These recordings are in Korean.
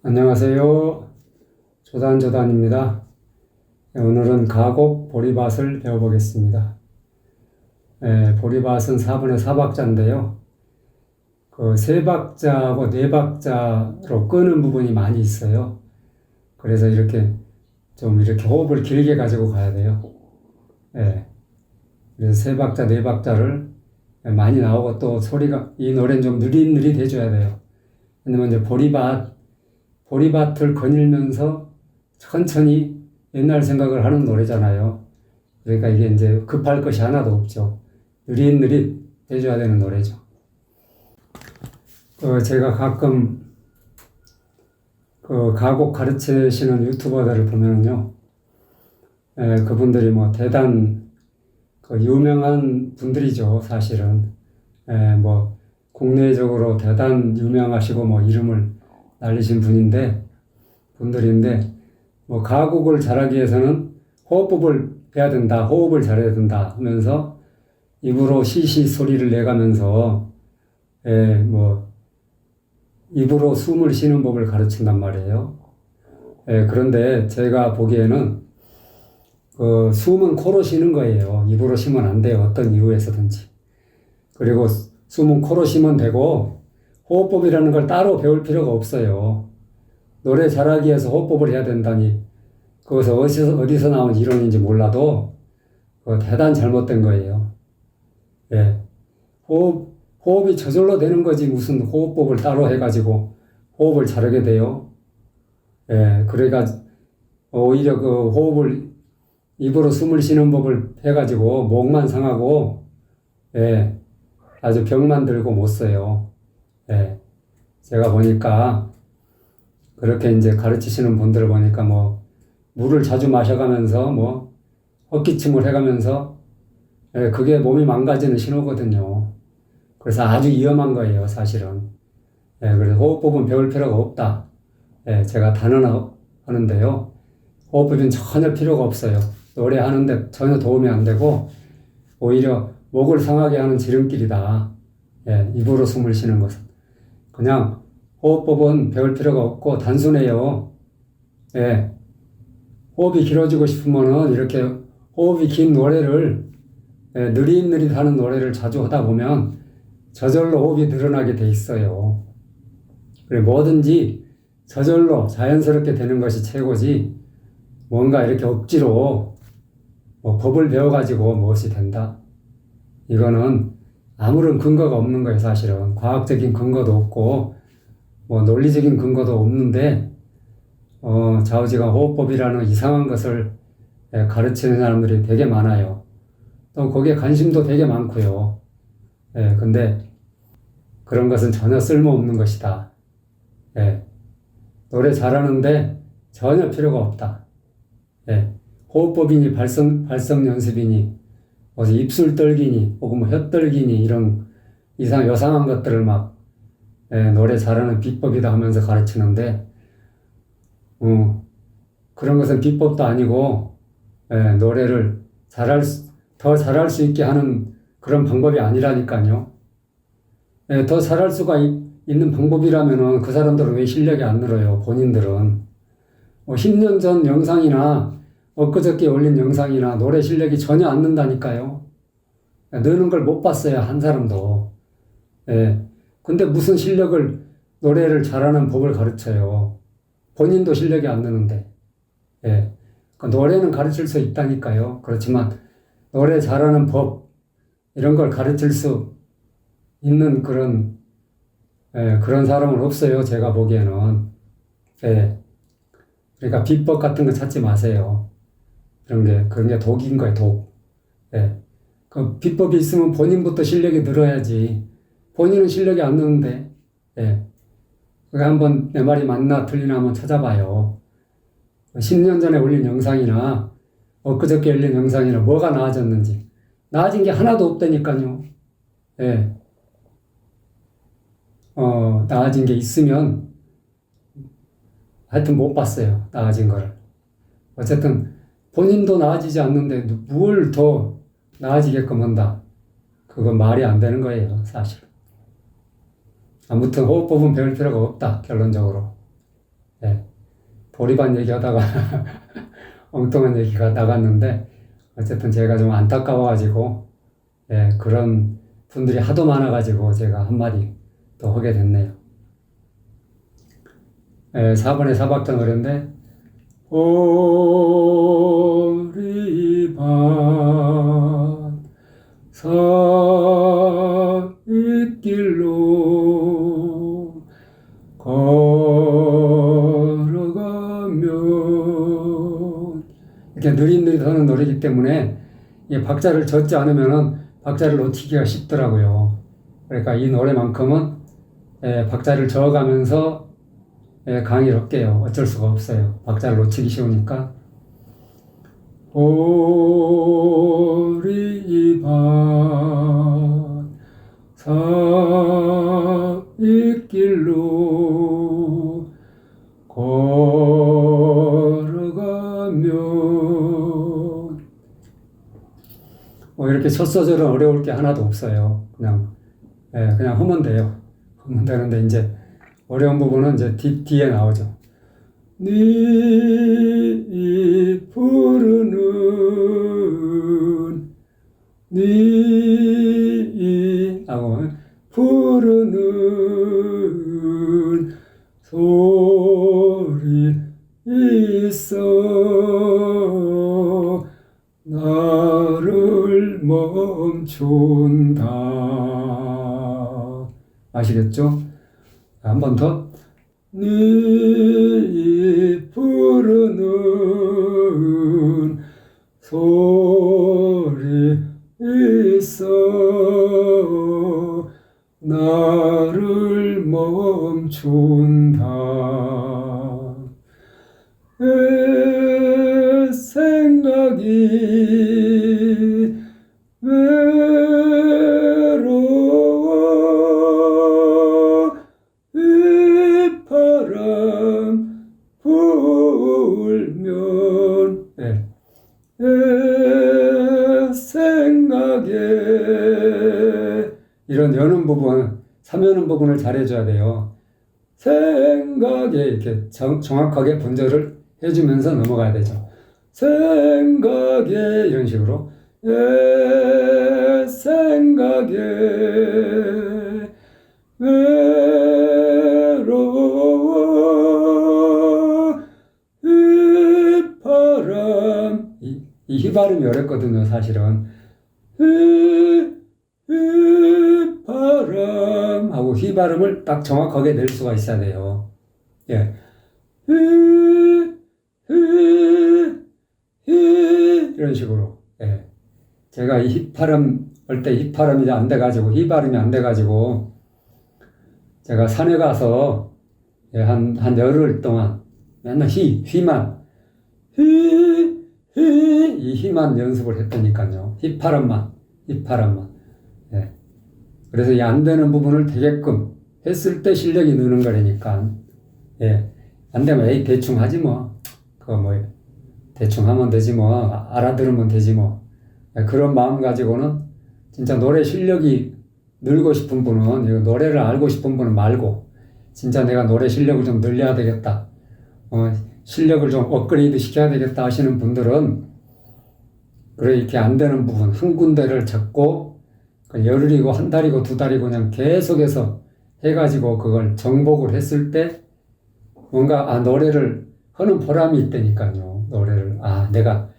안녕하세요. 조단조단입니다. 오늘은 가곡 보리밭을 배워보겠습니다. 보리밭은 4분의 4박자인데요. 그 3박자하고 4박자로 끄는 부분이 많이 있어요. 그래서 이렇게 호흡을 길게 가지고 가야 돼요. 그래서 3박자, 4박자를 많이 나오고 또 소리가, 이 노래는 좀 느릿느릿 해줘야 돼요. 왜냐면 이제 보리밭을 거닐면서 천천히 옛날 생각을 하는 노래잖아요. 그러니까 이게 이제 급할 것이 하나도 없죠. 느릿느릿 해줘야 되는 노래죠. 제가 가끔 가곡 가르치시는 유튜버들을 보면요. 그분들이 뭐 대단 유명한 분들이죠, 사실은. 뭐 국내적으로 대단 유명하시고 뭐 이름을 날리신 분들인데, 뭐, 가곡을 잘하기 위해서는 호흡법을 해야 된다, 호흡을 잘해야 된다 하면서 입으로 시시 소리를 내가면서, 입으로 숨을 쉬는 법을 가르친단 말이에요. 그런데 제가 보기에는, 숨은 코로 쉬는 거예요. 입으로 쉬면 안 돼요. 어떤 이유에서든지. 그리고 숨은 코로 쉬면 되고, 호흡법이라는 걸 따로 배울 필요가 없어요. 노래 잘하기 위해서 호흡법을 해야 된다니 그것은 어디서 나온 이론인지 몰라도 대단 잘못된 거예요. 호흡이 저절로 되는 거지 무슨 호흡법을 따로 해가지고 호흡을 잘하게 돼요. 그러니까 오히려 그 호흡을 입으로 숨을 쉬는 법을 해가지고 목만 상하고 아주 병만 들고 못 써요. 제가 보니까 그렇게 이제 가르치시는 분들을 보니까 뭐 물을 자주 마셔가면서 뭐 헛기침을 해가면서 그게 몸이 망가지는 신호거든요. 그래서 아주 위험한 거예요, 사실은. 그래서 호흡법은 배울 필요가 없다. 제가 단언하는데요. 호흡법은 전혀 필요가 없어요. 노래하는데 전혀 도움이 안 되고 오히려 목을 상하게 하는 지름길이다. 입으로 숨을 쉬는 것은. 그냥 호흡법은 배울 필요가 없고 단순해요. 호흡이 길어지고 싶으면은 이렇게 호흡이 긴 노래를 느릿느릿 하는 노래를 자주 하다 보면 저절로 호흡이 늘어나게 돼 있어요. 그래 뭐든지 저절로 자연스럽게 되는 것이 최고지 뭔가 이렇게 억지로 뭐 법을 배워가지고 무엇이 된다. 이거는 아무런 근거가 없는 거예요, 사실은. 과학적인 근거도 없고, 뭐, 논리적인 근거도 없는데, 좌우지간 호흡법이라는 이상한 것을 가르치는 사람들이 되게 많아요. 또 거기에 관심도 되게 많고요. 근데 그런 것은 전혀 쓸모없는 것이다. 노래 잘하는데 전혀 필요가 없다. 호흡법이니 발성 연습이니, 어서 입술 떨기니, 혹은 뭐 혀 떨기니, 이런 요상한 것들을 막, 노래 잘하는 비법이다 하면서 가르치는데, 그런 것은 비법도 아니고, 노래를 더 잘할 수 있게 하는 그런 방법이 아니라니까요. 더 잘할 수가 있는 방법이라면은 그 사람들은 왜 실력이 안 늘어요, 본인들은. 10년 전 영상이나 엊그저께 올린 영상이나 노래 실력이 전혀 안 는다니까요. 느는 걸 못 봤어요, 한 사람도. 근데 무슨 노래를 잘하는 법을 가르쳐요. 본인도 실력이 안 느는데. 노래는 가르칠 수 있다니까요. 그렇지만 노래 잘하는 법, 이런 걸 가르칠 수 있는 그런 사람은 없어요, 제가 보기에는. 그러니까 비법 같은 거 찾지 마세요. 그런 게 독인 거예요, 독. 그 비법이 있으면 본인부터 실력이 늘어야지. 본인은 실력이 안 느는데, 그거 한번 내 말이 맞나 틀리나 한번 찾아봐요. 10년 전에 올린 영상이나, 엊그저께 올린 영상이나 뭐가 나아졌는지. 나아진 게 하나도 없다니까요. 나아진 게 있으면, 하여튼 못 봤어요, 나아진 거를. 어쨌든, 본인도 나아지지 않는데 뭘 더 나아지게끔 한다. 그건 말이 안 되는 거예요, 사실. 아무튼 호흡법은 배울 필요가 없다, 결론적으로. 예. 보리반 얘기하다가 엉뚱한 얘기가 나갔는데, 어쨌든 제가 좀 안타까워가지고, 예, 그런 분들이 하도 많아가지고 제가 한마디 또 하게 됐네요. 예, 4번의 사박자 노래인데, 보리반 서윗길로 걸어가면, 이렇게 느릿느릿 하는 노래이기 때문에 이 박자를 젓지 않으면은 박자를 놓치기가 쉽더라고요. 그러니까 이 노래만큼은 박자를 저어가면서 강의를 할게요. 어쩔 수가 없어요. 박자를 놓치기 쉬우니까. 보리반 서윗길로 걸어가면, 이렇게 첫 소절은 어려울 게 하나도 없어요. 그냥 하면 돼요. 하면 되는데, 이제 어려운 부분은 이제 뒤에 나오죠. 네 부르는, 네 하고 부르는 소리 있어 나를 멈춘다. 아시겠죠? 한 번 더. 네 부르는 소리 있어 나를 멈춘다. 내 생각이 외로워 휘파람 불면, 내 생각에, 이런 여는 부분, 3여는 부분을 잘해줘야 돼요. 생각에 이렇게 정확하게 분절을 해주면서 넘어가야 되죠. 생각에, 이런 식으로. 내 생각에 외로워 휘파람, 이 휘발음이 어렵거든요, 사실은. 휘파람 하고 휘발음을 딱 정확하게 낼 수가 있어야 돼요. 예. 이런 식으로. 예. 제가 이 휘파람 할 때 휘파람이 안 돼가지고, 휘발음이 안 돼가지고, 제가 산에 가서 한 열흘 동안 맨날 휘만, 이 휘만 연습을 했다니까요. 휘파람만. 예. 그래서 이 안 되는 부분을 되게끔 했을 때 실력이 느는 거라니까. 예. 안 되면 에이 대충 하지 뭐. 그거 뭐 대충 하면 되지 뭐. 알아들으면 되지 뭐. 예. 그런 마음 가지고는 진짜 노래 실력이 늘고 싶은 분은, 이거 노래를 알고 싶은 분은 말고, 진짜 내가 노래 실력을 좀 늘려야 되겠다, 실력을 좀 업그레이드 시켜야 되겠다 하시는 분들은, 그래, 이렇게 안 되는 부분, 한 군데를 잡고, 열흘이고, 한 달이고, 두 달이고, 그냥 계속해서 해가지고, 그걸 정복을 했을 때, 뭔가, 노래를 하는 보람이 있다니까요. 노래를. 내가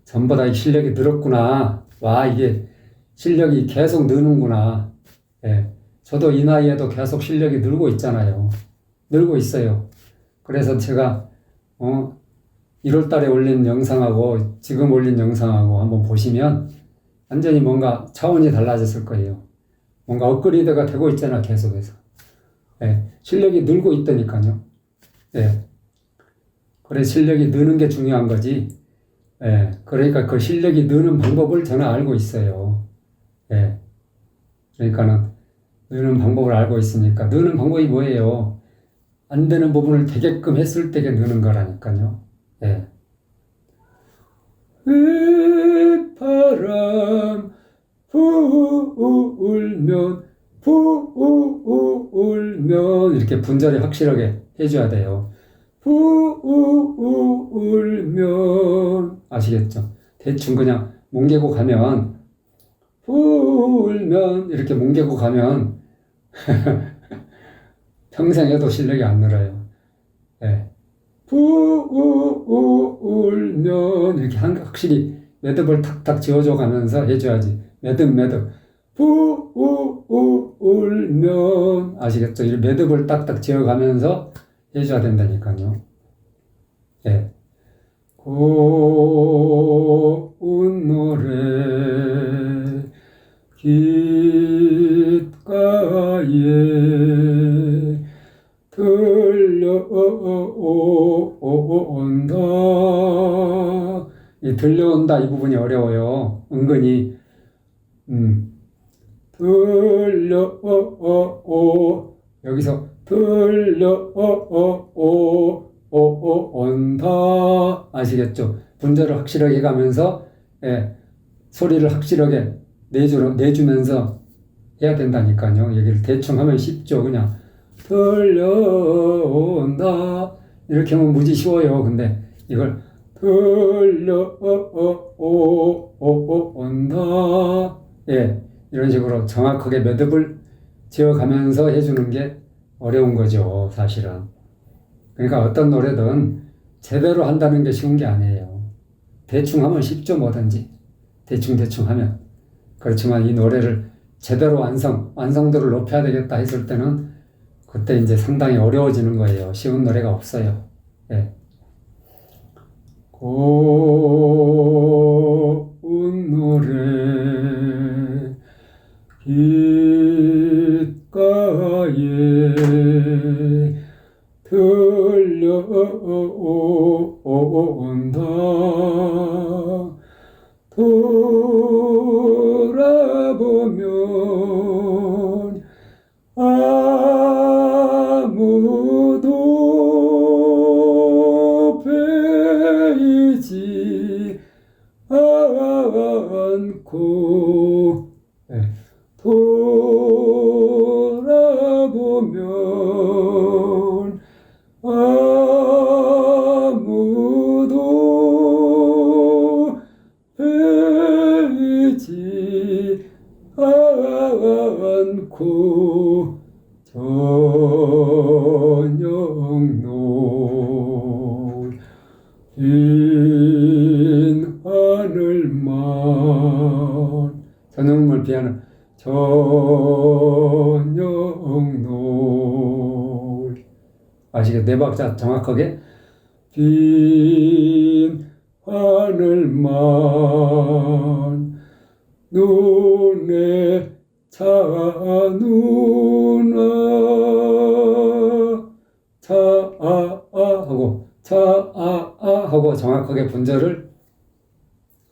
전부 다 실력이 늘었구나. 와, 이게 실력이 계속 느는구나. 예. 저도 이 나이에도 계속 실력이 늘고 있잖아요. 늘고 있어요. 그래서 제가 1월 달에 올린 영상하고 지금 올린 영상하고 한번 보시면 완전히 뭔가 차원이 달라졌을 거예요. 뭔가 업그레이드가 되고 있잖아, 계속해서. 예. 실력이 늘고 있다니까요. 예. 그래, 실력이 느는 게 중요한 거지. 예. 그러니까 그 실력이 느는 방법을 저는 알고 있어요. 예. 그러니까는 느는 방법을 알고 있으니까. 느는 방법이 뭐예요? 안 되는 부분을 되게끔 했을 때 느는 거라니까요. 예. 휘파람 불면 이렇게 분절이 확실하게 해줘야 돼요. 울면 아시겠죠? 대충 그냥 뭉개고 가면 울면 이렇게 뭉개고 가면 평생 해도 실력이 안 늘어요. 예. 울면 이렇게 확실히 매듭을 탁탁 지어줘 가면서 해줘야지. 매듭 울면 아시겠죠? 이 매듭을 딱딱 지어가면서 해줘야 된다니까요. 예. 고운 노래 귓가에 들려온다. 이 들려온다 이 부분이 어려워요. 은근히 여기서 들려온다 아시겠죠? 분절을 확실하게 가면서 소리를 확실하게 내주면서 해야 된다니까요. 얘기를 대충 하면 쉽죠. 그냥 들려온다 이렇게 하면 무지 쉬워요. 근데 이걸 들려온다 이런 식으로 정확하게 매듭을 지어가면서 해주는 게 어려운 거죠, 사실은. 그러니까 어떤 노래든 제대로 한다는 게 쉬운 게 아니에요. 대충 하면 쉽죠, 뭐든지. 대충 하면. 그렇지만 이 노래를 제대로 완성도를 높여야 되겠다 했을 때는 그때 이제 상당히 어려워지는 거예요. 쉬운 노래가 없어요. 예. 고운 노래 귓가에 들려온다. 돌아보면 아무도 보이지 않고 돌아보면 아무도 보이지 않고 저녁 빈 하늘만 저녁물 비하는 저녁 노을 아시겠죠? 네 박자 정확하게 빈 하늘만 눈에 차누나 하고 정확하게 분절을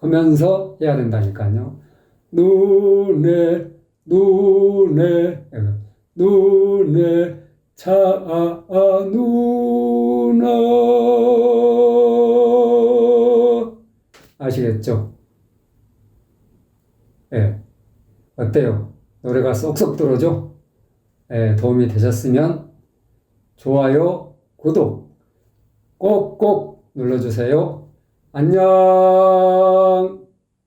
하면서 해야 된다니까요. 눈에 차누나 아시겠죠? 예. 어때요? 노래가 쏙쏙 들어오죠? 예, 도움이 되셨으면 좋아요, 구독 꼭꼭 눌러주세요. 안녕!